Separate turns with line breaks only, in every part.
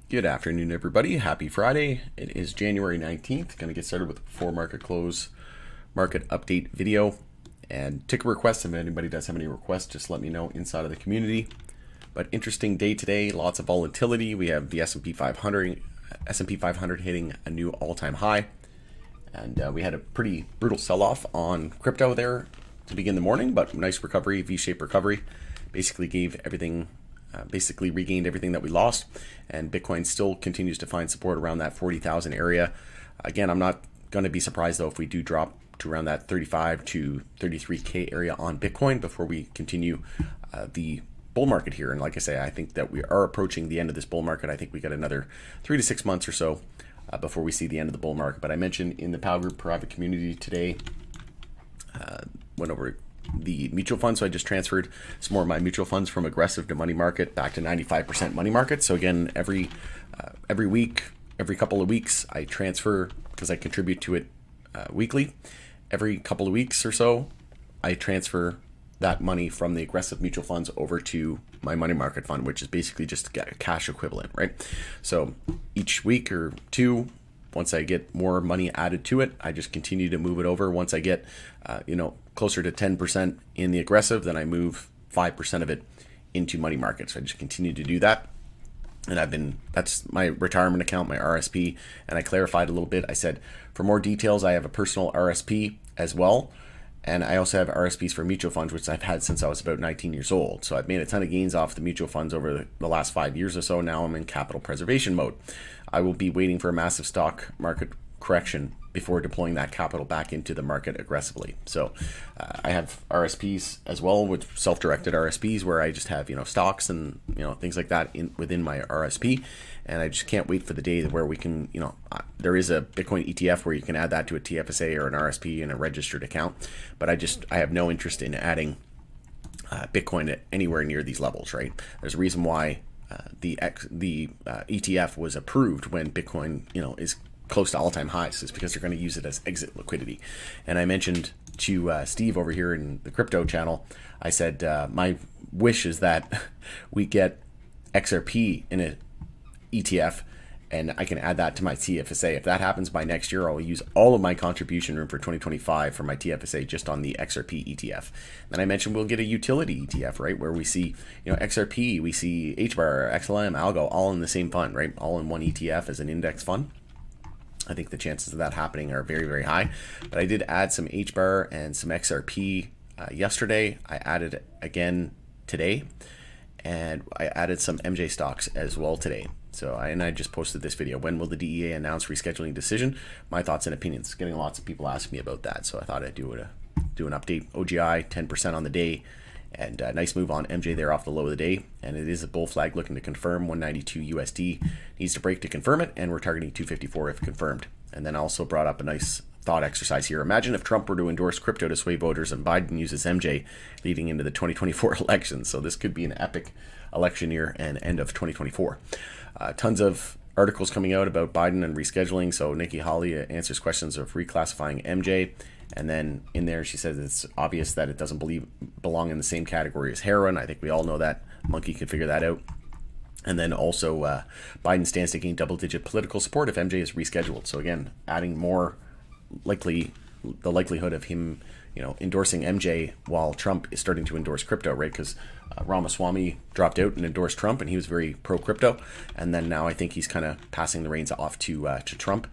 Good afternoon, everybody. Happy Friday. It is January 19th. Going to get started with a before market close market update video and ticker requests. If anybody does have any requests, just let me know inside of the community. But interesting day today. Lots of volatility. We have the S&P 500 hitting a new all-time high. And we had a pretty brutal sell-off on crypto there to begin the morning, but nice recovery, V-shaped recovery. Basically regained everything that we lost, and Bitcoin still continues to find support around that 40,000 area. Again, I'm not going to be surprised though if we do drop to around that 35 to 33k area on Bitcoin before we continue the bull market here. And like I say, I think that we are approaching the end of this bull market. I think we got another 3 to 6 months or so before we see the end of the bull market. But I mentioned in the PAL Group private community today, went over the mutual funds. So I just transferred some more of my mutual funds from aggressive to money market back to 95% money market. So again, every week, every couple of weeks, I transfer, because I contribute to it weekly. Every couple of weeks or so, I transfer that money from the aggressive mutual funds over to my money market fund, which is basically just a cash equivalent, right? So each week or two, once I get more money added to it, I just continue to move it over. Once I get, closer to 10% in the aggressive, then I move 5% of it into money market. So I just continue to do that. And that's my retirement account, my RSP. And I clarified a little bit. I said, for more details, I have a personal RSP as well. And I also have RSPs for mutual funds, which I've had since I was about 19 years old. So I've made a ton of gains off the mutual funds over the last 5 years or so. Now I'm in capital preservation mode. I will be waiting for a massive stock market correction before deploying that capital back into the market aggressively. So I have RSPs as well, with self-directed RSPs where I just have, stocks and, things like that within my RSP. And I just can't wait for the day where we can, there is a Bitcoin ETF where you can add that to a TFSA or an RSP in a registered account. But I have no interest in adding Bitcoin at anywhere near these levels, right? There's a reason why the ETF was approved when Bitcoin, is close to all-time highs, is because they're going to use it as exit liquidity. And I mentioned to Steve over here in the crypto channel, I said my wish is that we get XRP in an ETF and I can add that to my TFSA. If that happens by next year, I'll use all of my contribution room for 2025 for my TFSA just on the XRP ETF. Then I mentioned we'll get a utility ETF, right, where we see, XRP, we see HBAR, XLM, Algo, all in the same fund, right, all in one ETF as an index fund. I think the chances of that happening are very, very high. But I did add some HBAR and some XRP yesterday. I added it again today. And I added some MJ stocks as well today. So I just posted this video. When will the DEA announce rescheduling decision? My thoughts and opinions. Getting lots of people asking me about that. So I thought I'd do an update. OGI, 10% on the day. And a nice move on MJ there off the low of the day. And it is a bull flag looking to confirm. 192 USD needs to break to confirm it. And we're targeting 254 if confirmed. And then I also brought up a nice thought exercise here. Imagine if Trump were to endorse crypto to sway voters and Biden uses MJ leading into the 2024 election. So this could be an epic election year and end of 2024. Tons of articles coming out about Biden and rescheduling. So Nikki Haley answers questions of reclassifying MJ. And then in there, she says it's obvious that it doesn't belong in the same category as heroin. I think we all know that. Monkey can figure that out. And then also Biden stands to gain double-digit political support if MJ is rescheduled. So again, adding more the likelihood of him, endorsing MJ while Trump is starting to endorse crypto, right? Because Ramaswamy dropped out and endorsed Trump, and he was very pro-crypto. And then now I think he's kind of passing the reins off to Trump.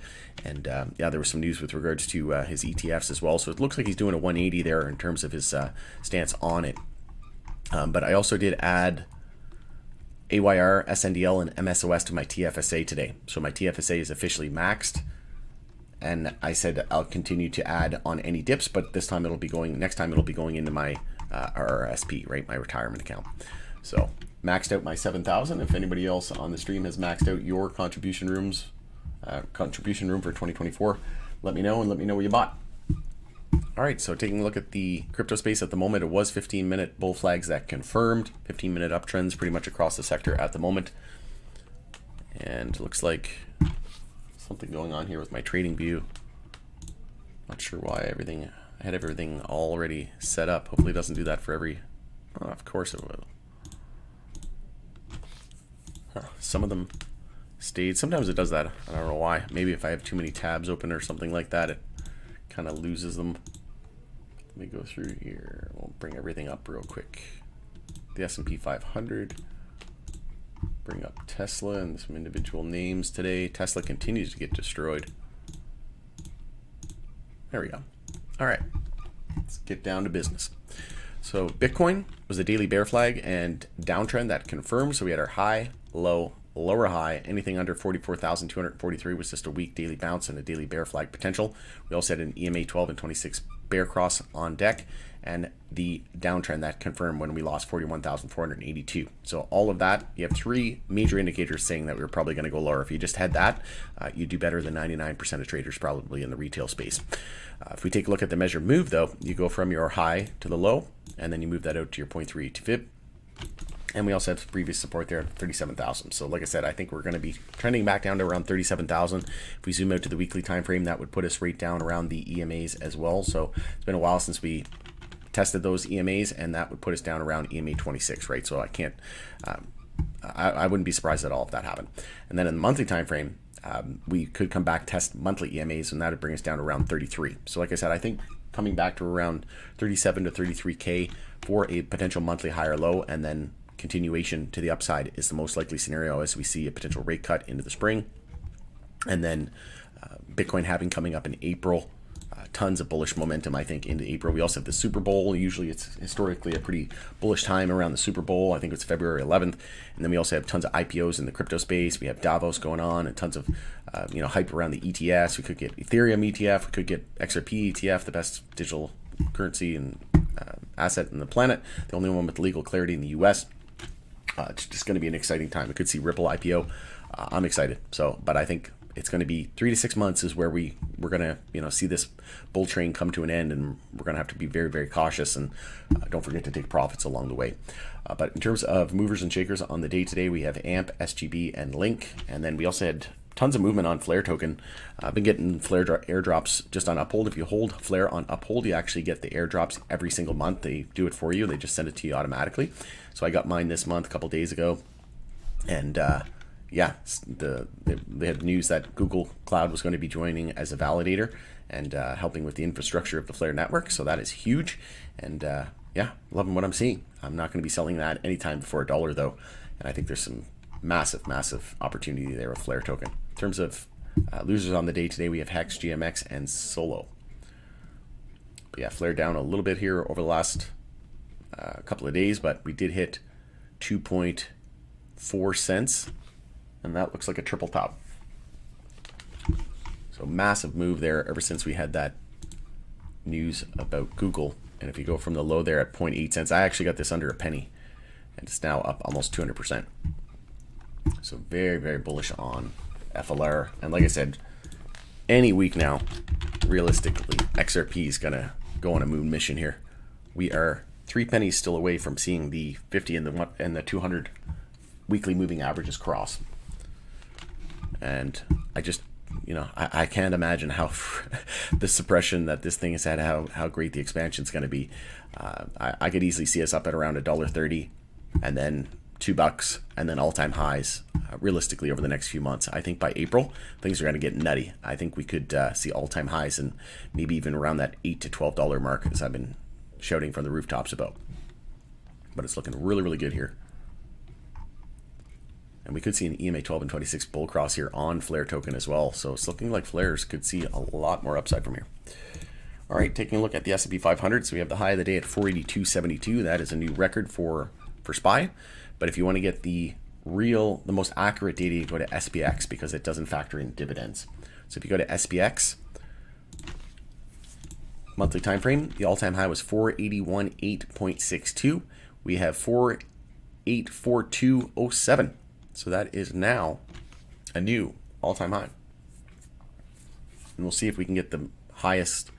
And there was some news with regards to his ETFs as well. So it looks like he's doing a 180 there in terms of his stance on it. But I also did add AYR, SNDL, and MSOS to my TFSA today. So my TFSA is officially maxed. And I said I'll continue to add on any dips, but next time it'll be going into my RRSP, right, my retirement account. So maxed out my 7,000. If anybody else on the stream has maxed out your contribution room for 2024, let me know, and let me know where you bought. All right, so taking a look at the crypto space at the moment, it was 15-minute bull flags that confirmed, 15-minute uptrends pretty much across the sector at the moment. And looks like something going on here with my trading view. Not sure why I had everything already set up. Hopefully it doesn't do that for every, of course it will. Some of them stayed. Sometimes it does that. I don't know why. Maybe if I have too many tabs open or something like that, it kind of loses them. Let me go through here. We'll bring everything up real quick. The S&P 500. Bring up Tesla and some individual names today. Tesla continues to get destroyed. There we go. All right, let's get down to business. So Bitcoin was a daily bear flag and downtrend that confirmed. So we had our high, low, lower high. Anything under 44,243 was just a weak daily bounce and a daily bear flag potential. We also had an EMA 12 and 26 bear cross on deck, and the downtrend that confirmed when we lost 41,482. So all of that, you have three major indicators saying that we were probably going to go lower. If you just had that, you'd do better than 99% of traders probably in the retail space. If we take a look at the measure move, though, you go from your high to the low, and then you move that out to your 0.32 fib. And we also have previous support there at 37,000. So like I said, I think we're going to be trending back down to around 37,000. If we zoom out to the weekly time frame, that would put us right down around the EMAs as well. So it's been a while since we tested those EMAs, and that would put us down around EMA 26, right? So I can't, I wouldn't be surprised at all if that happened. And then in the monthly time frame, we could come back, test monthly EMAs, and that would bring us down to around 33. So like I said, I think coming back to around 37 to 33K for a potential monthly higher low, and then continuation to the upside is the most likely scenario as we see a potential rate cut into the spring. And then Bitcoin halving coming up in April. Tons of bullish momentum, I think, into April. We also have the Super Bowl. Usually it's historically a pretty bullish time around the Super Bowl. I think it's February 11th. And then we also have tons of IPOs in the crypto space. We have Davos going on and tons of hype around the ETFs. We could get Ethereum ETF. We could get XRP ETF, the best digital currency and asset in the planet. The only one with legal clarity in the US. It's just going to be an exciting time. We could see Ripple IPO. I'm excited. But I think it's going to be 3 to 6 months is where we're going to see this bull train come to an end, and we're going to have to be very, very cautious, and don't forget to take profits along the way. But in terms of movers and shakers on the day today, we have AMP, SGB, and Link, and then we also had tons of movement on Flare token. I've been getting Flare airdrops just on Uphold. If you hold Flare on Uphold, you actually get the airdrops every single month. They do it for you. They just send it to you automatically. So I got mine this month, a couple days ago, and they had news that Google Cloud was going to be joining as a validator and helping with the infrastructure of the Flare network. So that is huge, and loving what I'm seeing. I'm not going to be selling that anytime before $1 though, and I think there's some massive opportunity there with Flare token. In terms of losers on the day today, we have Hex, GMX, and Solo. But yeah, Flare down a little bit here over the last couple of days, but we did hit 2.4 cents, and that looks like a triple top. So massive move there ever since we had that news about Google. And if you go from the low there at 0.8 cents, I actually got this under a penny, and it's now up almost 200%. So very, very bullish on FLR. And like I said, any week now, realistically, XRP is going to go on a moon mission here. We are 3 pennies still away from seeing the 50 and the 200 weekly moving averages cross. And I just, I can't imagine how the suppression that this thing has had, how great the expansion is going to be. I could easily see us up at around $1.30 and then $2 and then all-time highs realistically over the next few months. I think by April, things are going to get nutty. I think we could see all-time highs and maybe even around that $8 to $12 mark, as I've been shouting from the rooftops about. But it's looking really, really good here. And we could see an EMA 12 and 26 bull cross here on Flare token as well. So it's looking like Flares could see a lot more upside from here. All right, taking a look at the S&P 500. So we have the high of the day at 482.72. That is a new record for SPY. But if you want to get the most accurate data, you go to SPX because it doesn't factor in dividends. So if you go to SPX, monthly time frame, the all-time high was 481.8.62. We have 4.842.07. So that is now a new all-time high. And we'll see if we can get the highest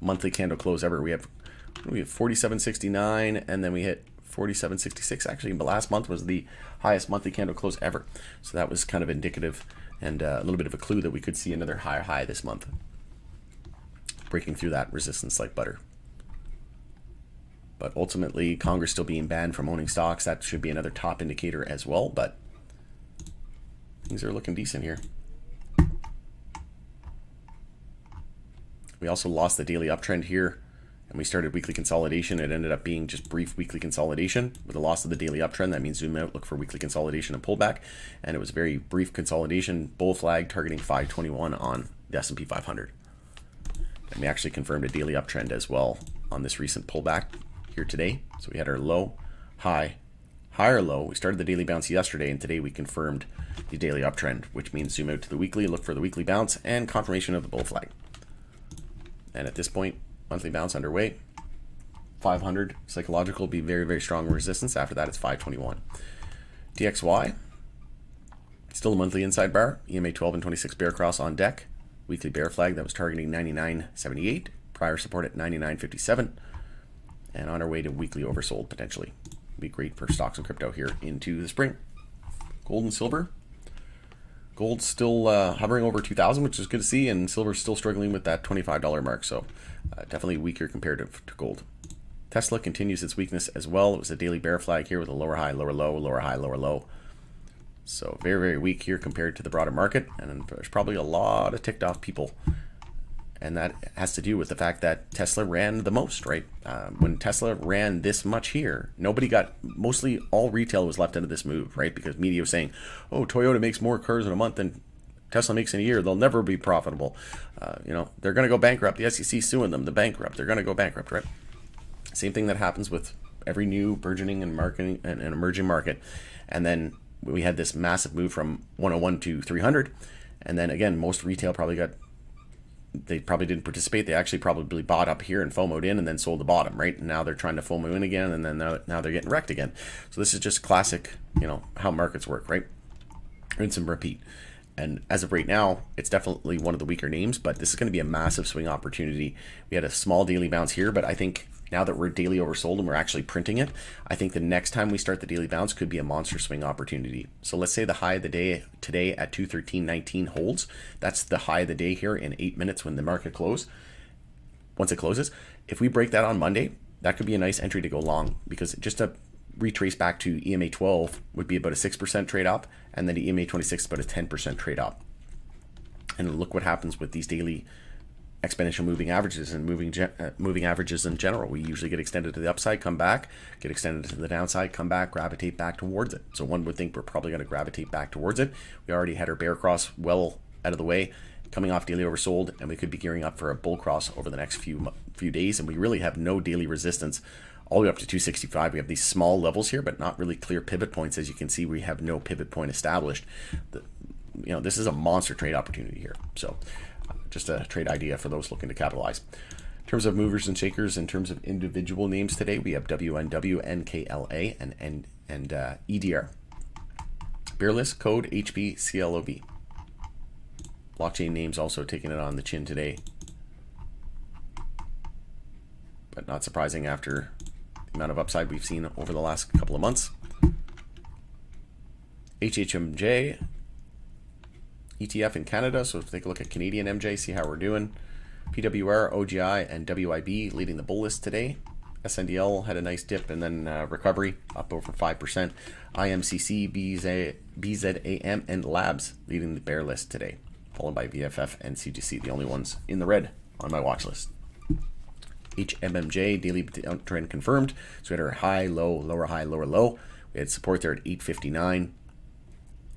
monthly candle close ever. We have 47.69, and then we hit 47.66. Actually, the last month was the highest monthly candle close ever. So that was kind of indicative and a little bit of a clue that we could see another higher high this month, breaking through that resistance like butter. But ultimately, Congress still being banned from owning stocks. That should be another top indicator as well. But things are looking decent here. We also lost the daily uptrend here, and we started weekly consolidation. It ended up being just brief weekly consolidation with the loss of the daily uptrend. That means zoom out, look for weekly consolidation and pullback. And it was very brief consolidation, bull flag targeting 521 on the S&P 500. And we actually confirmed a daily uptrend as well on this recent pullback here today. So we had our low, high, higher low. We started the daily bounce yesterday, and today we confirmed the daily uptrend, which means zoom out to the weekly, look for the weekly bounce and confirmation of the bull flag. And at this point, monthly bounce underway. 500 psychological will be very, very strong resistance. After that, it's 521. DXY, still a monthly inside bar. EMA 12 and 26 bear cross on deck. Weekly bear flag that was targeting 99.78. Prior support at 99.57. And on our way to weekly oversold potentially. Be great for stocks and crypto here into the spring. Gold and silver. Gold's still hovering over 2,000, which is good to see, and silver's still struggling with that $25 mark, so definitely weaker comparative to gold. Tesla continues its weakness as well. It was a daily bear flag here with a lower high, lower low, lower high, lower low. So very, very weak here compared to the broader market, and there's probably a lot of ticked off people. And that has to do with the fact that Tesla ran the most, right? When Tesla ran this much here, mostly all retail was left out of this move, right? Because media was saying, oh, Toyota makes more cars in a month than Tesla makes in a year. They'll never be profitable. They're going to go bankrupt. The SEC suing them, the bankrupt. They're going to go bankrupt, right? Same thing that happens with every new burgeoning and marketing and emerging market. And then we had this massive move from 101 to 300. And then again, most retail probably didn't participate. They actually probably bought up here and FOMO'd in and then sold the bottom, right? And now they're trying to FOMO in again, and then now they're getting wrecked again. So this is just classic, how markets work, right? Rinse and repeat. And as of right now, it's definitely one of the weaker names, but this is going to be a massive swing opportunity. We had a small daily bounce here, but I think now that we're daily oversold and we're actually printing it, I think the next time we start the daily bounce could be a monster swing opportunity. So let's say the high of the day today at 213.19 holds. That's the high of the day here in 8 minutes when the market closes. Once it closes, if we break that on Monday, that could be a nice entry to go long, because just to retrace back to EMA 12 would be about a 6% trade up, and then the EMA 26 about a 10% trade up. And look what happens with these daily exponential moving averages and moving averages in general. We usually get extended to the upside, come back, get extended to the downside, come back, gravitate back towards it. So one would think we're probably going to gravitate back towards it. We already had our bear cross well out of the way, coming off daily oversold, and we could be gearing up for a bull cross over the next few days. And we really have no daily resistance all the way up to 265. We have these small levels here, but not really clear pivot points. As you can see, we have no pivot point established. This is a monster trade opportunity here. So just a trade idea for those looking to capitalize. In terms of movers and shakers, in terms of individual names today, we have WNW, NKLA, and EDR. Bear list code HBCLOV. Blockchain names also taking it on the chin today, but not surprising after the amount of upside we've seen over the last couple of months. HHMJ ETF in Canada, so take a look at Canadian MJ, see how we're doing. PWR, OGI, and WIB leading the bull list today. SNDL had a nice dip and then recovery, up over 5%. IMCC, BZAM, and Labs leading the bear list today, followed by VFF and CGC, the only ones in the red on my watch list. HMMJ, daily trend confirmed. So we had our high, low, lower high, lower low. We had support there at 859.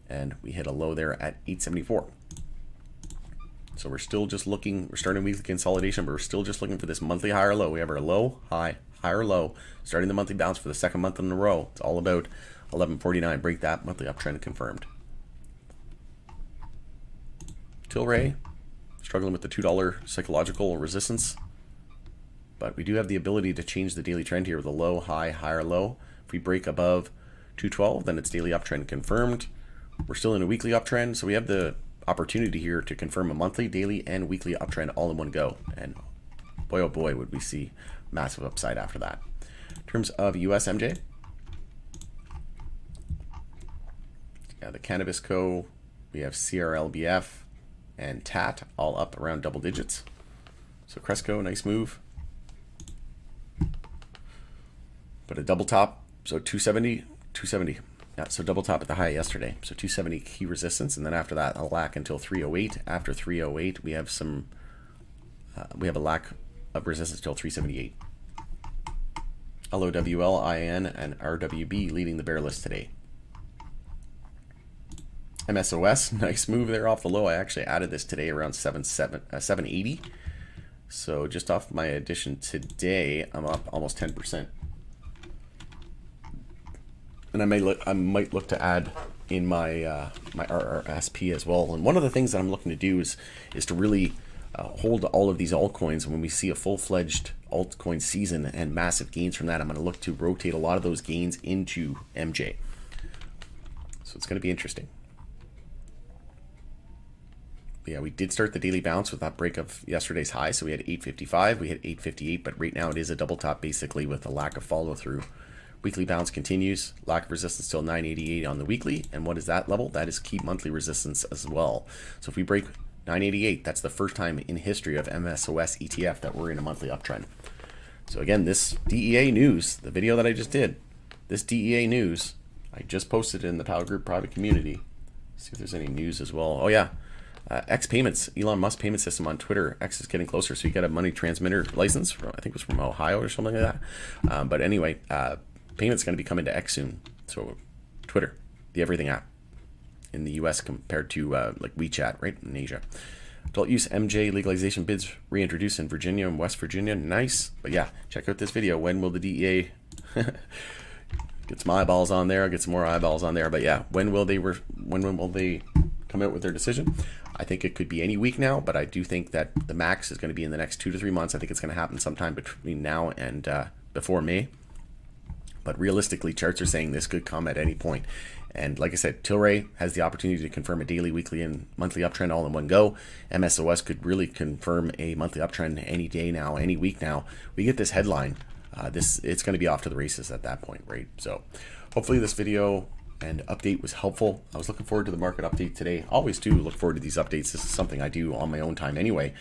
And we hit a low there at 874. So we're still just looking, we're starting weekly consolidation, but we're still just looking for this monthly higher low. We have our low, high, higher low, starting the monthly bounce for the second month in a row. It's all about 1149. Break that monthly uptrend confirmed. Tilray, struggling with the $2 psychological resistance. But we do have the ability to change the daily trend here with a low, high, higher low. If we break above 212, then it's daily uptrend confirmed. We're still in a weekly uptrend, so we have the opportunity here to confirm a monthly, daily, and weekly uptrend all in one go. And boy, oh boy, would we see massive upside after that. In terms of USMJ, the Cannabis Co., we have CRLBF and TAT all up around double digits. So Cresco, nice move. But a double top, so 270, Yeah, so double top at the high yesterday. So 270 key resistance, and then after that, a lack until 308. After 308, we have a lack of resistance till 378. LOWL, IN, and RWB leading the bear list today. MSOS, nice move there off the low. I actually added this today around 780. So just off my addition today, I'm up almost 10%. And I might look to add in my my RRSP as well. And one of the things that I'm looking to do is to really hold all of these altcoins. When we see a full-fledged altcoin season and massive gains from that, I'm going to look to rotate a lot of those gains into MJ. So it's going to be interesting. But yeah, we did start the daily bounce with that break of yesterday's high. So we had 855, we hit 858, but right now it is a double top basically with a lack of follow through. Weekly bounce continues, lack of resistance till 988 on the weekly. And what is that level? That is key monthly resistance as well. So if we break 988, that's the first time in history of MSOS ETF that we're in a monthly uptrend. So again, this DEA news, the video that I just did, this DEA news, I just posted it in the Power Group private community. See if there's any news as well. Oh yeah, X Payments, Elon Musk payment system on Twitter. X is getting closer, so you get a money transmitter license from, I think it was from Ohio or something like that. But anyway, payment's going to be coming to X soon. So Twitter, the everything app in the US compared to like WeChat, right, in Asia. Adult use MJ legalization bids reintroduced in Virginia and West Virginia. Nice. But yeah, check out this video. When will the DEA get some eyeballs on there? Get some more eyeballs on there. But yeah, when will they come out with their decision? I think it could be any week now, but I do think that the max is going to be in the next 2 to 3 months. I think it's going to happen sometime between now and before May. But realistically, charts are saying this could come at any point. And like I said, Tilray has the opportunity to confirm a daily, weekly, and monthly uptrend all in one go. MSOS could really confirm a monthly uptrend any day now, any week now. We get this headline, it's going to be off to the races at that point, right? So hopefully this video and update was helpful. I was looking forward to the market update today. Always do look forward to these updates. This is something I do on my own time anyway.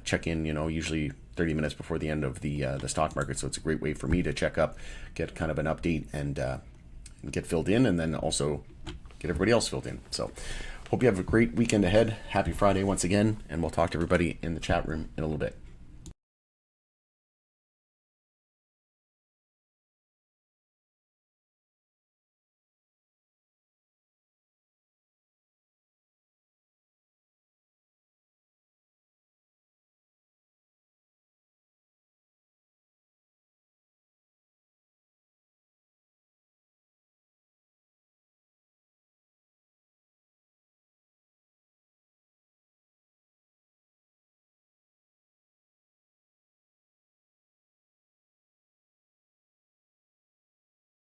Check in, usually 30 minutes before the end of the stock market. So it's a great way for me to check up, get kind of an update, and get filled in, and then also get everybody else filled in. So hope you have a great weekend ahead. Happy Friday once again, and we'll talk to everybody in the chat room in a little bit.